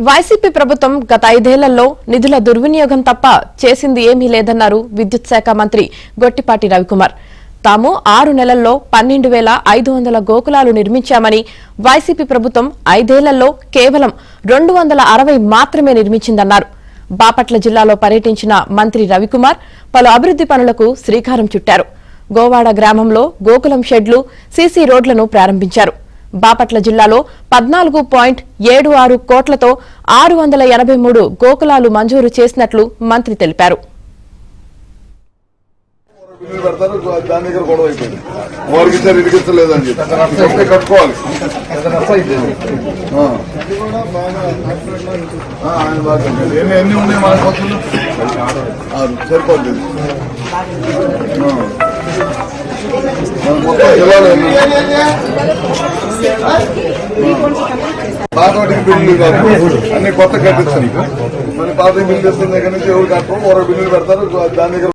YCP ప్రభుత్వం గత 5 ఏళ్లలో నిధుల దుర్వినియోగం తప్ప చేసింది ఏమీ లేదన్నారు విద్యుత్ శాఖ మంత్రి గొట్టిపాటి రవికుమార్. తాము 6 నెలల్లో 12,500 గోకులాలు నిర్మించామని, వైసీపీ ప్రభుత్వం 5 ఏళ్లలో కేవలం 260 మాత్రమే నిర్మించిందన్నారు. బాపట్ల జిల్లాలో పర్యటించిన మంత్రి రవికుమార్ పలు అభివృద్ది పనులకు శ్రీకారం చుట్టారు. గోవాడ గ్రామంలో గోకులం షెడ్లు, సీసీ రోడ్లను ప్రారంభించారు. బాపట్ల జిల్లాలో 14.76 కోట్లతో 683 గోకులాలు మంజూరు చేసినట్లు మంత్రి తెలిపారు. పాత బిల్లు కాదు అన్ని కొత్త కట్టించాను. మరి పాత బిల్లు తెస్తున్న దగ్గర నుంచి ఎవరు కట్టడం 2 బిల్లులు పెడతారు. దాని దగ్గర